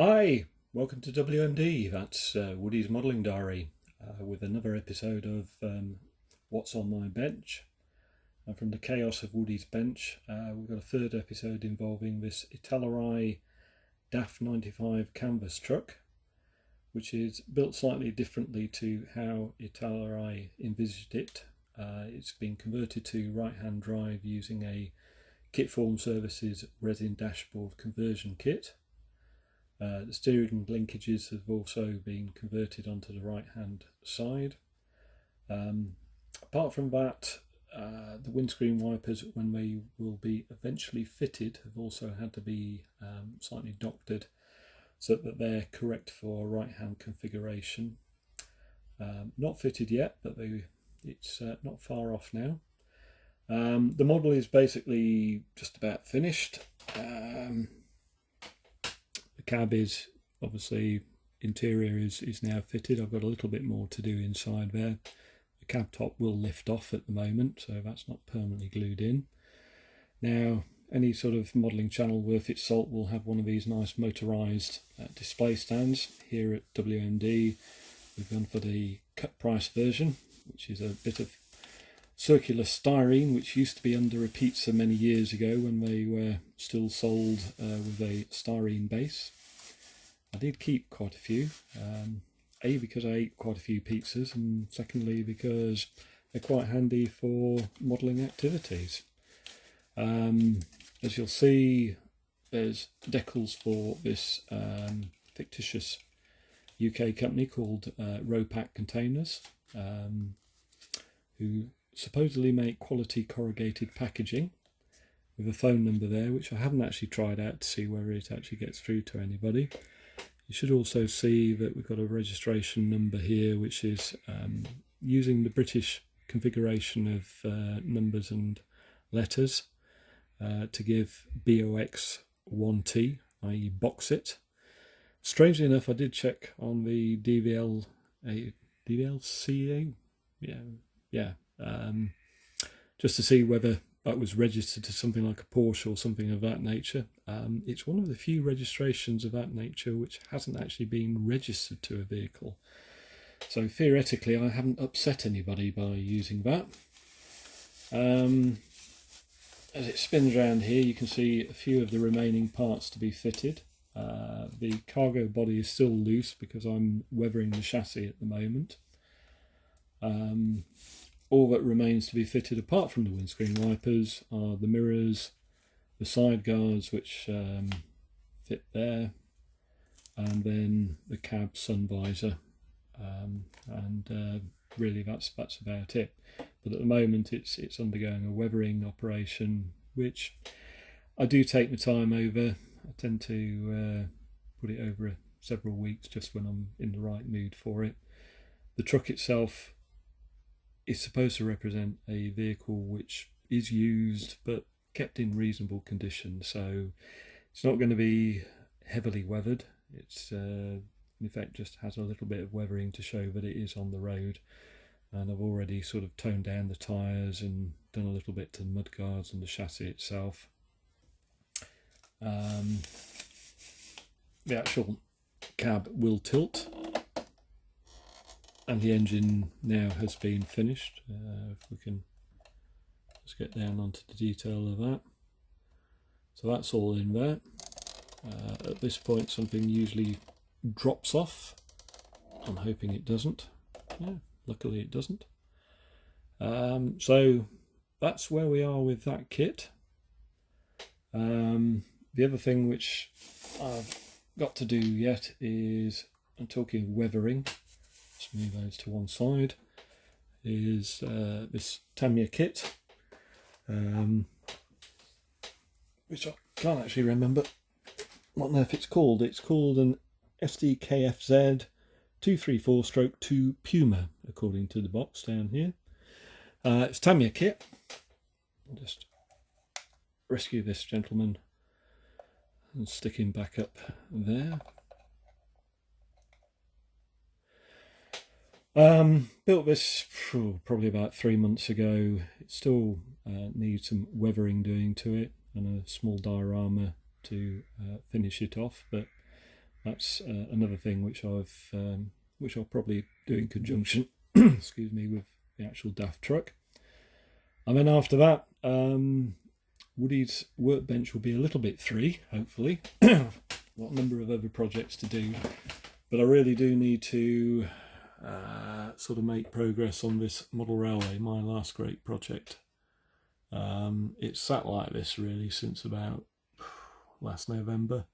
Hi, welcome to WMD. That's Woody's Modelling Diary with another episode of What's on My Bench. And from the chaos of Woody's bench, we've got a third episode involving this Italeri DAF 95 canvas truck, which is built slightly differently to how Italeri envisaged it. It's been converted to right-hand drive using a Kitform Services resin dashboard conversion kit. The steering linkages have also been converted onto the right hand side. Apart from that, the windscreen wipers, when they will be eventually fitted, have also had to be slightly doctored so that they're correct for right hand configuration. Not fitted yet, but it's not far off now. The model is basically just about finished. The cab is obviously, interior is now fitted. I've got a little bit more to do inside there. The cab top will lift off at the moment, so that's not permanently glued in. Now, any sort of modelling channel worth its salt will have one of these nice motorised display stands. Here at WMD, we've gone for the cut price version, which is a bit of circular styrene, which used to be under a pizza many years ago when they were still sold with a styrene base. I did keep quite a few, A, because I ate quite a few pizzas, and secondly because they're quite handy for modelling activities. As you'll see, there's decals for this fictitious UK company called Ropack Containers, who supposedly make quality corrugated packaging, with a phone number there, which I haven't actually tried out to see whether it actually gets through to anybody. You should also see that we've got a registration number here, which is using the British configuration of numbers and letters to give BOX 1T, i.e. box it. Strangely enough, I did check on the DVLCA, just to see whether that was registered to something like a Porsche or something of that nature. It's one of the few registrations of that nature which hasn't actually been registered to a vehicle. So theoretically, I haven't upset anybody by using that. As it spins around here, you can see a few of the remaining parts to be fitted. The cargo body is still loose because I'm weathering the chassis at the moment. All that remains to be fitted, apart from the windscreen wipers, are the mirrors, the side guards, which fit there, and then the cab sun visor, and really that's about it. But at the moment it's undergoing a weathering operation, which I do take my time over. I tend to put it over several weeks just when I'm in the right mood for it. The truck itself is supposed to represent a vehicle which is used but kept in reasonable condition, so it's not going to be heavily weathered. It's in effect just has a little bit of weathering to show that it is on the road, and I've already sort of toned down the tyres and done a little bit to the mudguards and the chassis itself. The actual cab will tilt, and the engine now has been finished. If we can just get down onto the detail of that. So that's all in there. At this point something usually drops off. I'm hoping it doesn't. Yeah, luckily it doesn't. So that's where we are with that kit. The other thing which I've got to do yet is, I'm talking of weathering, let's move those to one side, is this Tamiya kit, which I can't actually remember what on earth it's called. It's called an SDKFZ 234/2 Puma, according to the box down here. It's Tamiya kit. I'll just rescue this gentleman and stick him back up there. Built this probably about 3 months ago. It still needs some weathering doing to it and a small diorama to finish it off, but That's another thing which I'll probably do in conjunction excuse me, with the actual DAF truck. And then after that, Woody's workbench will be a little bit free, hopefully. Got a number of other projects to do, but I really do need to sort of make progress on this model railway, my last great project. It's sat like this really since about last November,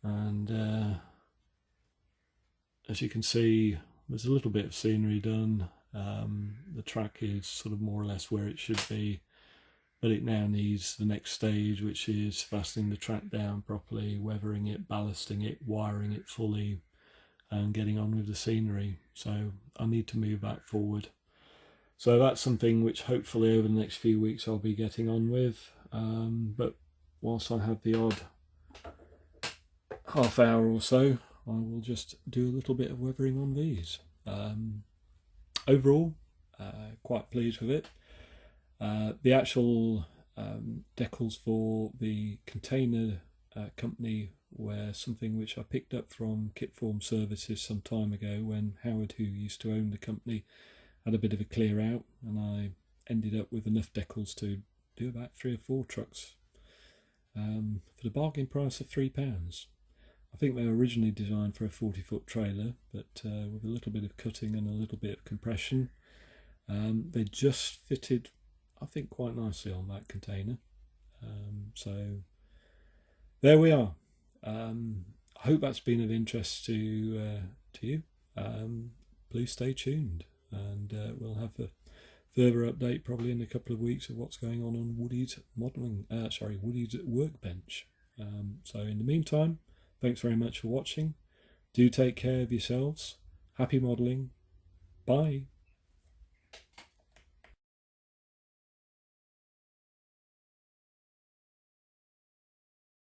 and as you can see, there's a little bit of scenery done. The track is sort of more or less where it should be, but it now needs the next stage, which is fastening the track down properly, weathering it, ballasting it, wiring it fully, and getting on with the scenery. So I need to move that forward. So that's something which hopefully over the next few weeks I'll be getting on with. But whilst I have the odd half hour or so, I will just do a little bit of weathering on these. Overall, quite pleased with it. The actual decals for the container company were something which I picked up from Kitform Services some time ago when Howard, who used to own the company, had a bit of a clear out, and I ended up with enough decals to do about 3 or 4 trucks for the bargain price of £3. I think they were originally designed for a 40-foot trailer, but with a little bit of cutting and a little bit of compression, they just fitted, I think, quite nicely on that container. So there we are. I hope that's been of interest to you. Please stay tuned, and we'll have a further update probably in a couple of weeks of what's going on Woody's Woody's workbench. So in the meantime, thanks very much for watching. Do take care of yourselves. Happy modelling. Bye.